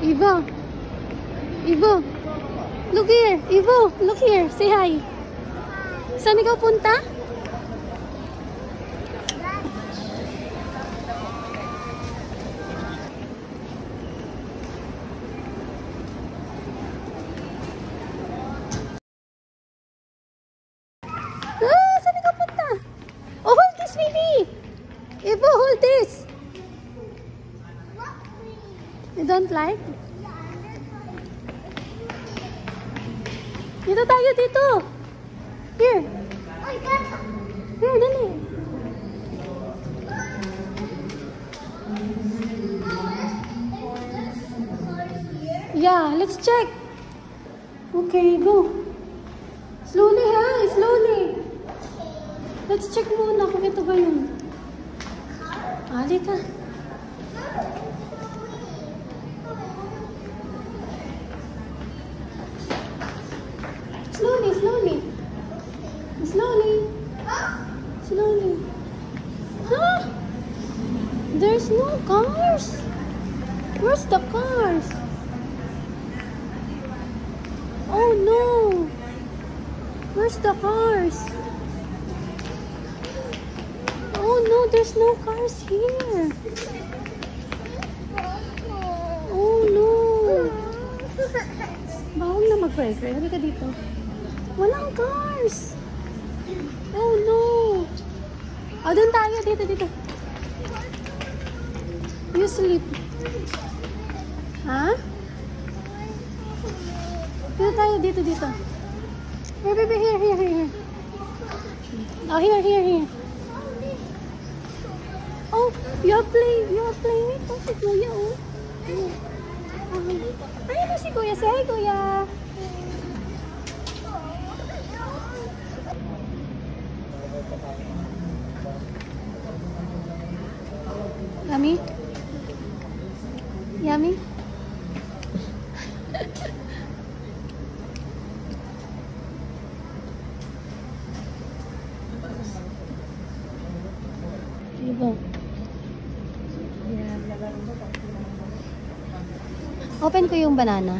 Evo. Evo. Look here. Evo, look here. Say hi. Saan ikaw punta? Saan ikaw punta? Oh, hold this, baby. Evo, hold this. You don't like? Dito tayo, dito. Here. Here, dali. Yeah, let's check. Okay, go. Slowly, ha? Slowly. Let's check muna kung ito ba yun. Halika. Slowly, slowly. Slowly. Slowly. Huh? There's no cars. Where's the cars? Oh no. Where's the cars? Oh no, there's no cars here. Oh no. Bawal na mag-pray-pray. Halika dito. Walang cars. Oh no. Oh, doon tayo. Dito, dito. You sleep. Ha? Dito tayo. Dito, dito. Here, baby. Here, here, here. Oh, here, here, here. Oh, you're playing. You're playing with si Kuya, oh. Ay, ito si Kuya. Say hi, Kuya. Yummy? Yummy? Diba? Open ko yung banana.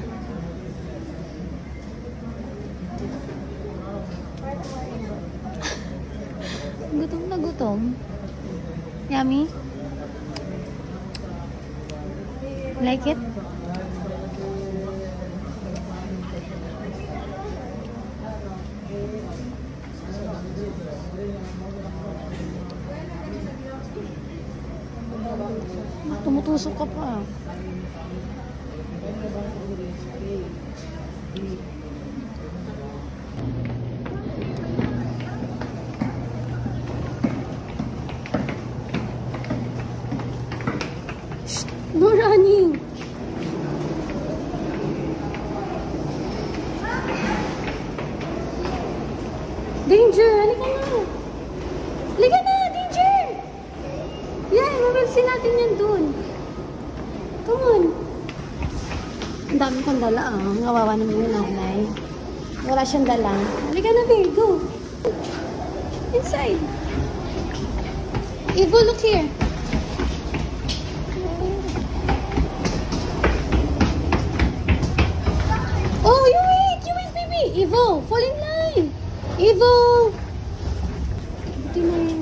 Gutom na gutom. Yummy? Like it? Tumutusok ka pa. Shh! No running! Danger! Halika na! Halika na! Danger! Yan! Mabilsin natin yan dun. Come on! Ang dami kong dala, ah. Ngawawa naman yung nanay. Wala siyang dala. Halika na, babe. Go! Inside! Evo, look here. Oh, you wait, baby. Evo, fall in line. Evo. Buti na yun.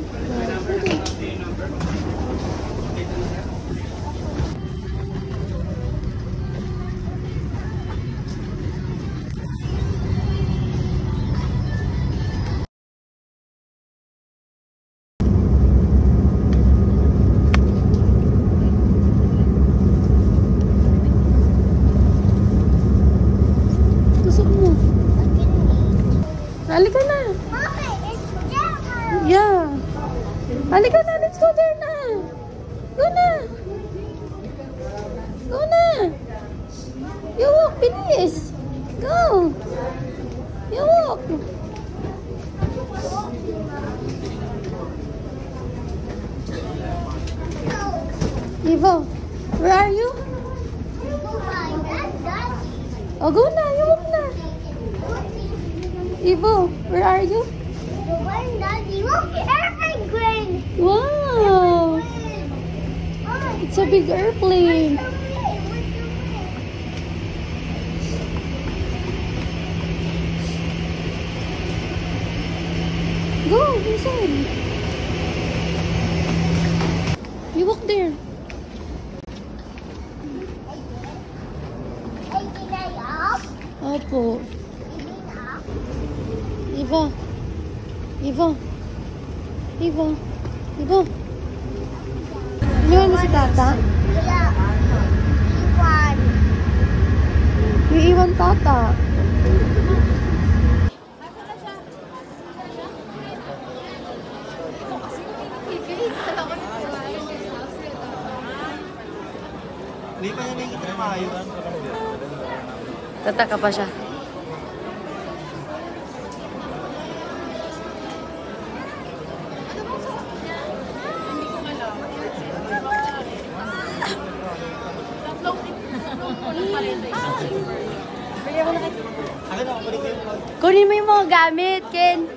Halika na. Mommy, it's down. Yeah. Halika na. Let's go there na. Go na. Go na. You walk, bilis. Go. You walk. Evo, where are you? Oh, go na. You walk na. Evo, where are you? The one Daddy. Look, evergreen. Wow! Oh, It's a big airplane. Opo. Eva. Eva. Eva. Eva. Iniwan mo si tata? Yeah. Iwan. Iiwan tata. Hindi pa niya nakikita na maayos. Tataka pa siya. Akin ako, balik kayo. Kunin mo yung mga gamit, Ken.